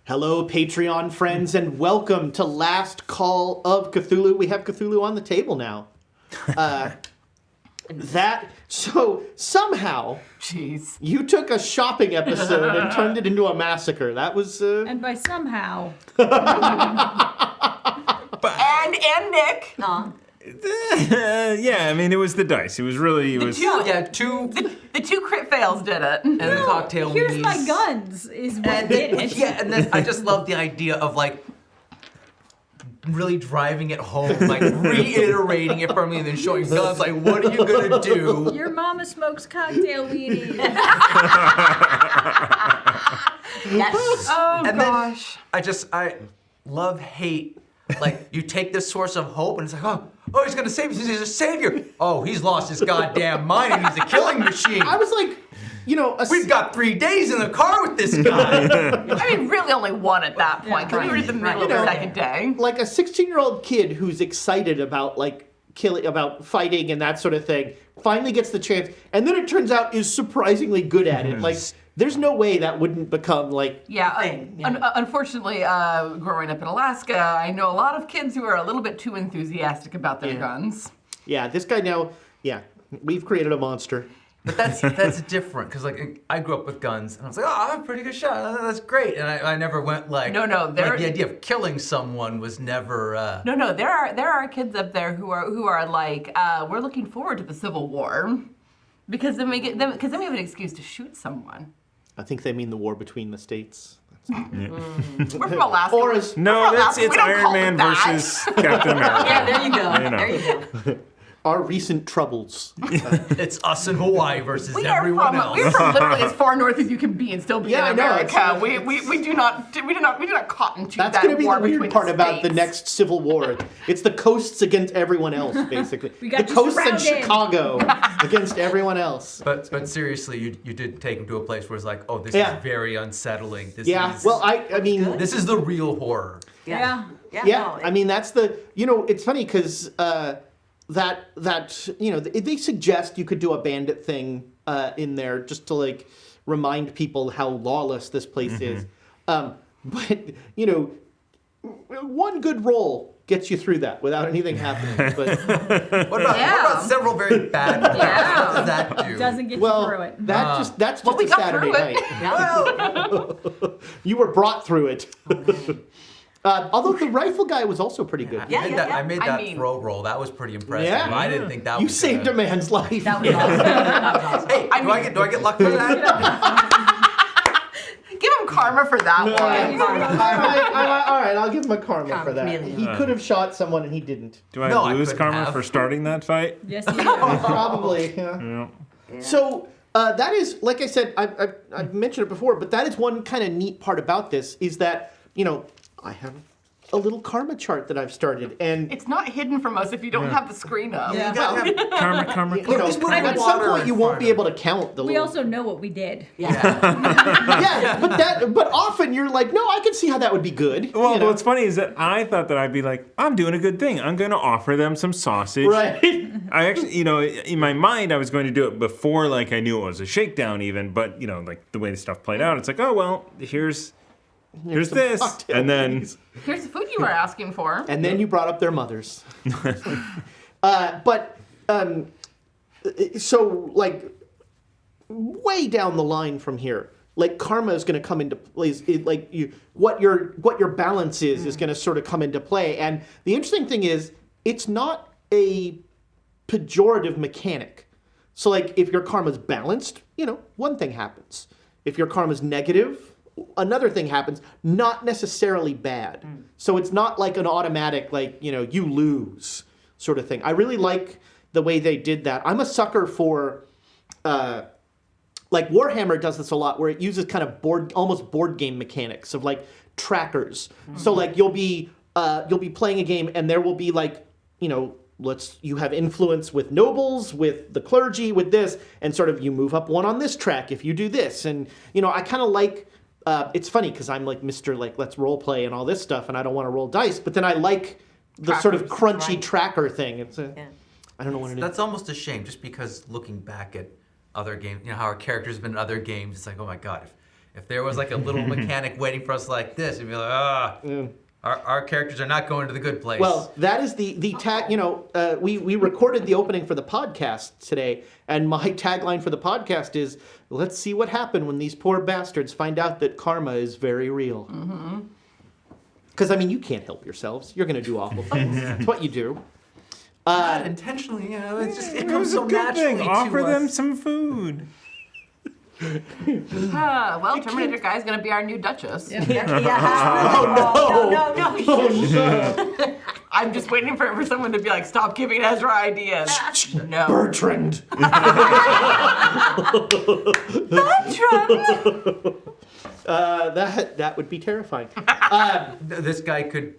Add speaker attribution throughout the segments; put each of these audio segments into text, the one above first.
Speaker 1: Hello, Patreon friends, and welcome to Last Call of Cthulhu. We have Cthulhu on the table now. So somehow,
Speaker 2: Jeez,
Speaker 1: you took a shopping episode and turned it into a massacre. That was,
Speaker 3: And by somehow.
Speaker 2: and Nick.
Speaker 4: Yeah, I mean, it was the dice. It was really,
Speaker 2: The two crit fails did it.
Speaker 5: And the cocktail
Speaker 3: Here's
Speaker 5: weenies.
Speaker 3: my guns is what did it.
Speaker 5: Yeah, and then I just love the idea of like really driving it home, like reiterating it firmly, and then showing guns. Like, what are you gonna do?
Speaker 3: Your mama smokes cocktail weenies.
Speaker 2: Yes. Oh
Speaker 5: And
Speaker 2: gosh.
Speaker 5: then I love hate. Like, you take this source of hope, and it's like, oh, he's gonna save us. He's a savior. Oh, he's lost his goddamn mind, and he's a killing machine.
Speaker 1: I was like,
Speaker 5: We've got 3 days in the car with this guy.
Speaker 2: I mean, really only one at that point, because we were in the middle of the second day.
Speaker 1: like a 16-year-old kid who's excited about about fighting and that sort of thing, finally gets the chance, and then it turns out is surprisingly good at it. Like, there's no way that wouldn't become like
Speaker 2: Unfortunately, growing up in Alaska, I know a lot of kids who are a little bit too enthusiastic about their guns.
Speaker 1: Yeah, this guy now, we've created a monster.
Speaker 5: But that's different, because like I grew up with guns, and I was like, oh, I have a pretty good shot. That's great, and I never went like
Speaker 2: No,
Speaker 5: the idea of killing someone was never.
Speaker 2: No, there are kids up there who are like, we're looking forward to the Civil War, because then we have an excuse to shoot someone.
Speaker 1: I think they mean the war between the states.
Speaker 2: We're from Alaska.
Speaker 1: Or as
Speaker 4: No,
Speaker 2: Alaska, we
Speaker 4: it's
Speaker 2: don't
Speaker 4: Iron
Speaker 2: call it
Speaker 4: Man
Speaker 2: that.
Speaker 4: versus Captain America.
Speaker 6: Yeah, there you go.
Speaker 4: You know.
Speaker 6: There you go.
Speaker 1: our recent troubles.
Speaker 5: It's us in Hawaii versus
Speaker 2: We
Speaker 5: everyone
Speaker 2: are
Speaker 5: else.
Speaker 2: we're from literally as far north as you can be and still be
Speaker 1: Yeah, I
Speaker 2: in
Speaker 1: know, it's-
Speaker 2: America. We do not cotton to
Speaker 1: That's
Speaker 2: that
Speaker 1: going to be
Speaker 2: war
Speaker 1: the weird
Speaker 2: between
Speaker 1: part
Speaker 2: the
Speaker 1: about the
Speaker 2: states.
Speaker 1: next Civil War. It's the coasts against everyone else, basically.
Speaker 3: We got
Speaker 1: the
Speaker 3: you
Speaker 1: coasts and
Speaker 3: surrounded.
Speaker 1: Chicago against everyone else.
Speaker 5: But seriously, you did take him to a place where it's like, oh, this
Speaker 1: Yeah.
Speaker 5: is very unsettling. This
Speaker 1: Yeah,
Speaker 5: is,
Speaker 1: well, I mean,
Speaker 5: this is the real horror.
Speaker 3: Yeah.
Speaker 1: yeah,
Speaker 6: no,
Speaker 1: I mean, that's the, it's funny because they suggest you could do a bandit thing in there just to like remind people how lawless this place is. But, one good roll gets you through that without anything happening. But
Speaker 5: What about several very bad ones?
Speaker 2: Yeah.
Speaker 5: What does that do?
Speaker 3: Doesn't get
Speaker 1: well,
Speaker 3: you through it.
Speaker 1: that's just
Speaker 2: we
Speaker 1: a
Speaker 2: got
Speaker 1: Saturday
Speaker 2: through it.
Speaker 1: night. You were brought through it. Although the rifle guy was also pretty good.
Speaker 5: I made that
Speaker 2: I mean-
Speaker 5: throw roll. That was pretty impressive.
Speaker 1: Yeah.
Speaker 5: I didn't think that
Speaker 1: You
Speaker 5: was
Speaker 1: saved a man's life.
Speaker 6: That was awesome. That was awesome.
Speaker 5: Hey, do I get luck for that?
Speaker 2: Give him karma for that one.
Speaker 1: All right, I'll give him a karma for that.
Speaker 6: Chameleon.
Speaker 1: He could have shot someone and he didn't.
Speaker 4: Do I
Speaker 5: No, I
Speaker 4: lose
Speaker 5: couldn't
Speaker 4: karma
Speaker 5: have.
Speaker 4: for starting that fight?
Speaker 3: Yes, you do.
Speaker 1: Probably. Yeah. So that is, like I said, I've mentioned it before, but that is one kind of neat part about this is that I have a little karma chart that I've started, and
Speaker 2: It's not hidden from us if you don't have the screen up.
Speaker 5: You gotta have-
Speaker 4: Karma.
Speaker 5: Just put
Speaker 1: at some
Speaker 5: water
Speaker 1: point
Speaker 5: in
Speaker 1: you won't
Speaker 5: front
Speaker 1: be
Speaker 5: of
Speaker 1: able to count the
Speaker 3: We
Speaker 1: little.
Speaker 3: also know what we did.
Speaker 1: Yeah, but often you're like, no, I can see how that would be good.
Speaker 4: Well, what's funny is that I thought that I'd be like, I'm doing a good thing. I'm going to offer them some sausage.
Speaker 1: Right.
Speaker 4: I actually, in my mind, I was going to do it before, like, I knew it was a shakedown even. But, like, the way the stuff played out, it's like, oh, well, here's
Speaker 1: some
Speaker 4: this.
Speaker 1: cocktail
Speaker 4: And then,
Speaker 1: goodies.
Speaker 2: Here's the food you were asking for.
Speaker 1: And then you brought up their mothers. So like way down the line from here, like karma is going to come into place. What your balance is going to sort of come into play. And the interesting thing is, it's not a pejorative mechanic. So like if your karma's balanced, one thing happens. If your karma's negative, another thing happens, not necessarily bad. So it's not like an automatic, you lose sort of thing. I really like the way they did that. I'm a sucker for, Warhammer does this a lot, where it uses kind of almost board game mechanics of like trackers. So like you'll be playing a game and there will be you have influence with nobles, with the clergy, with this, and sort of you move up one on this track if you do this. And, I kind of like, it's funny because I'm like Mr. Let's role play and all this stuff, and I don't want to roll dice, but then I like the sort of crunchy
Speaker 6: right.
Speaker 1: tracker thing. It's I don't know what it is.
Speaker 5: That's almost a shame, just because looking back at other games, how our characters have been in other games, it's like, oh my god, If there was like a little mechanic waiting for us like this, it'd be like, our characters are not going to the good place.
Speaker 1: Well, that is the tag. We recorded the opening for the podcast today, and my tagline for the podcast is, "Let's see what happened when these poor bastards find out that karma is very real." Because you can't help yourselves. You're going to do awful things. That's what you do.
Speaker 5: not intentionally, it's just it
Speaker 4: It
Speaker 5: comes
Speaker 4: was
Speaker 5: so
Speaker 4: a good
Speaker 5: naturally
Speaker 4: thing.
Speaker 5: to
Speaker 4: Offer
Speaker 5: us.
Speaker 4: them some food.
Speaker 2: Well, Terminator Guy's gonna be our new Duchess.
Speaker 3: No.
Speaker 2: I'm just waiting for someone to be like, stop giving Ezra ideas. No.
Speaker 1: Bertrand. That would be terrifying.
Speaker 5: This guy could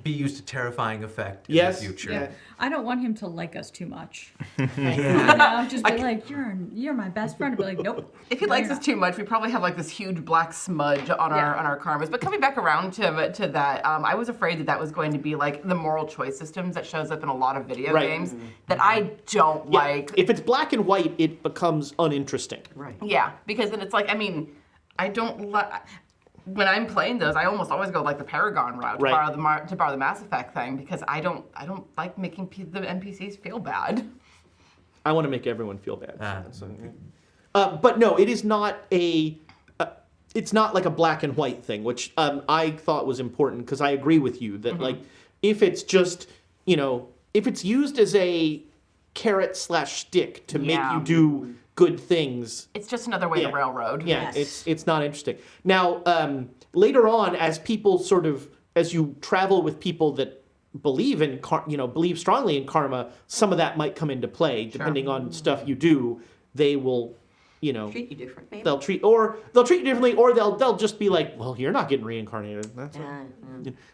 Speaker 5: be used to terrifying effect in
Speaker 1: Yes.
Speaker 5: the future.
Speaker 1: Yeah.
Speaker 3: I don't want him to like us too much. Just be like, you're my best friend. I'd be like, nope.
Speaker 2: If he likes us too much, we probably have like this huge black smudge on our karmas. But coming back around to that, I was afraid that was going to be like the moral choice systems that shows up in a lot of video
Speaker 1: Right.
Speaker 2: games that I don't
Speaker 1: Yeah,
Speaker 2: like.
Speaker 1: if it's black and white, it becomes uninteresting.
Speaker 6: Right.
Speaker 2: Yeah, because then it's like, I don't like. When I'm playing those, I almost always go like the Paragon route to
Speaker 1: Right.
Speaker 2: borrow the Mass Effect thing because I don't like making the NPCs feel bad.
Speaker 1: I want to make everyone feel bad.
Speaker 5: Ah.
Speaker 1: But no, it is not a. It's not like a black and white thing, which I thought was important because I agree with you that like if it's just if it's used as a carrot/stick to make
Speaker 2: Yeah.
Speaker 1: you do good things.
Speaker 2: It's just another way to railroad.
Speaker 1: Yeah,
Speaker 6: Yes.
Speaker 1: it's not interesting. Now, later on, as people as you travel with people that believe in believe strongly in karma, some of that might come into play. Depending on stuff you do, they will,
Speaker 6: Treat you different, maybe.
Speaker 1: they'll treat you differently, or they'll just be like, well, you're not getting reincarnated. That's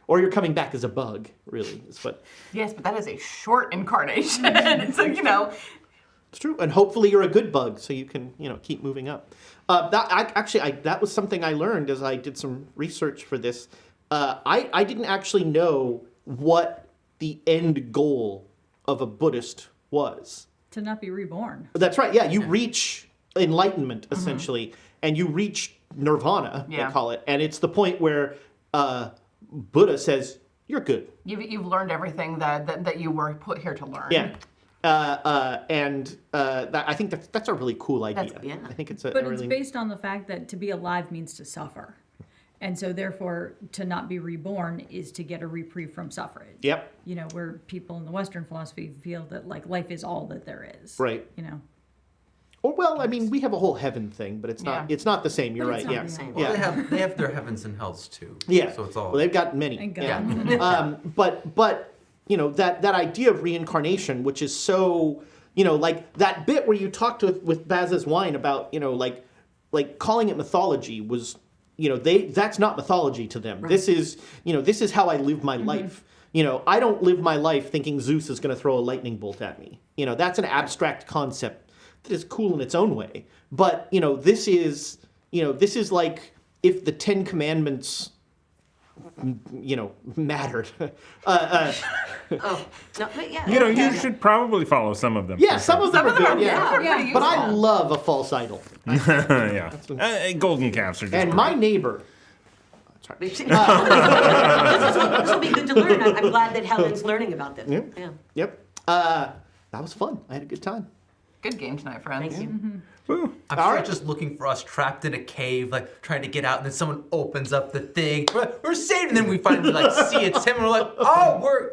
Speaker 1: or you're coming back as a bug. Really, is what.
Speaker 2: Yes, but that is a short incarnation. So
Speaker 1: It's true, and hopefully you're a good bug, so you can keep moving up. That was something I learned as I did some research for this. I didn't actually know what the end goal of a Buddhist was.
Speaker 3: To not be reborn.
Speaker 1: That's right. Yeah, you reach enlightenment essentially, and you reach nirvana. They
Speaker 2: Yeah.
Speaker 1: call it, and it's the point where Buddha says you're good.
Speaker 2: you've learned everything that you were put here to learn.
Speaker 1: Yeah. I think that's a really cool idea.
Speaker 6: yeah.
Speaker 1: I think it's a
Speaker 3: But
Speaker 1: really
Speaker 3: it's based on the fact that to be alive means to suffer. And so therefore, to not be reborn is to get a reprieve from suffering.
Speaker 1: Yep.
Speaker 3: Where people in the Western philosophy feel that like life is all that there is.
Speaker 1: Right. Or we have a whole heaven thing, but it's not.
Speaker 2: Yeah.
Speaker 1: It's not the same. You're
Speaker 3: But
Speaker 1: right.
Speaker 3: it's not
Speaker 1: Yeah.
Speaker 3: the same.
Speaker 5: Well,
Speaker 1: Yeah.
Speaker 5: they have their heavens and hells too.
Speaker 1: Yeah.
Speaker 5: So it's all.
Speaker 1: Well, they've got many.
Speaker 3: And
Speaker 1: Yeah.
Speaker 3: God.
Speaker 1: But that idea of reincarnation, which is so like that bit where you talked with Baz's wine about like calling it mythology was that's not mythology to them. This is how I live my life. I don't live my life thinking Zeus is going to throw a lightning bolt at me. That's an abstract concept that is cool in its own way. But this is like if the Ten Commandments mattered.
Speaker 6: Oh, no, but yeah.
Speaker 4: You should probably follow some of them.
Speaker 1: Yeah,
Speaker 4: for
Speaker 1: some of them are good. Yeah.
Speaker 2: They're pretty
Speaker 3: Yeah.
Speaker 1: But I
Speaker 2: useful.
Speaker 1: love a false idol.
Speaker 4: sure. Yeah. Golden calves are just
Speaker 1: And my neighbor.
Speaker 6: This will be good to learn. I'm glad that Helen's learning about this. Yeah.
Speaker 1: Yep. That was fun. I had a good time.
Speaker 2: Good game tonight, friends.
Speaker 6: Thank you.
Speaker 4: Woo.
Speaker 5: I'm
Speaker 1: All
Speaker 5: sure
Speaker 1: right.
Speaker 5: just looking for us trapped in a cave, like trying to get out, and then someone opens up the thing. We're saved, and then we finally see it's him, and we're like, oh, we're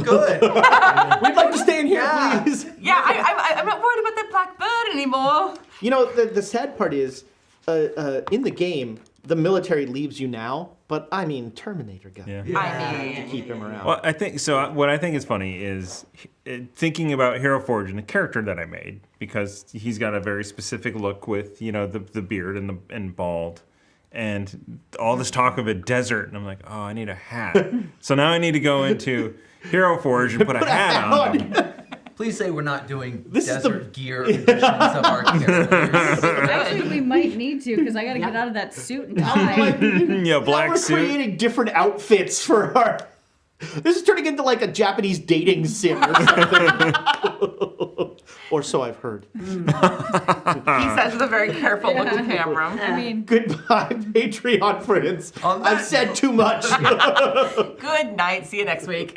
Speaker 5: good.
Speaker 1: We'd like to stay in here,
Speaker 5: Yeah.
Speaker 1: please.
Speaker 2: Yeah, I'm not worried about that black bird anymore.
Speaker 1: The sad part is, in the game, the military leaves you now, but Terminator guy.
Speaker 4: Yeah.
Speaker 2: I mean,
Speaker 1: Keep him around.
Speaker 4: Well, I think so. What I think is funny is thinking about Hero Forge and the character that I made, because he's got a very specific look with the beard and bald, and all this talk of a desert, and I'm like, oh, I need a hat. So now I need to go into Hero Forge and put a hat on him.
Speaker 5: Please say we're not doing
Speaker 1: This is
Speaker 5: desert gear editions of our characters.
Speaker 3: Actually, we might need to because I got to get out of that suit and tie.
Speaker 4: Yeah,
Speaker 1: Now
Speaker 4: black
Speaker 1: we're
Speaker 4: suit.
Speaker 1: creating different outfits for our. This is turning into like a Japanese dating sim or something. Or so I've heard.
Speaker 2: He says with a very careful look to camera.
Speaker 3: I mean,
Speaker 1: Goodbye, Patreon friends.
Speaker 5: On that
Speaker 1: I've said too much.
Speaker 2: Good night. See you next week.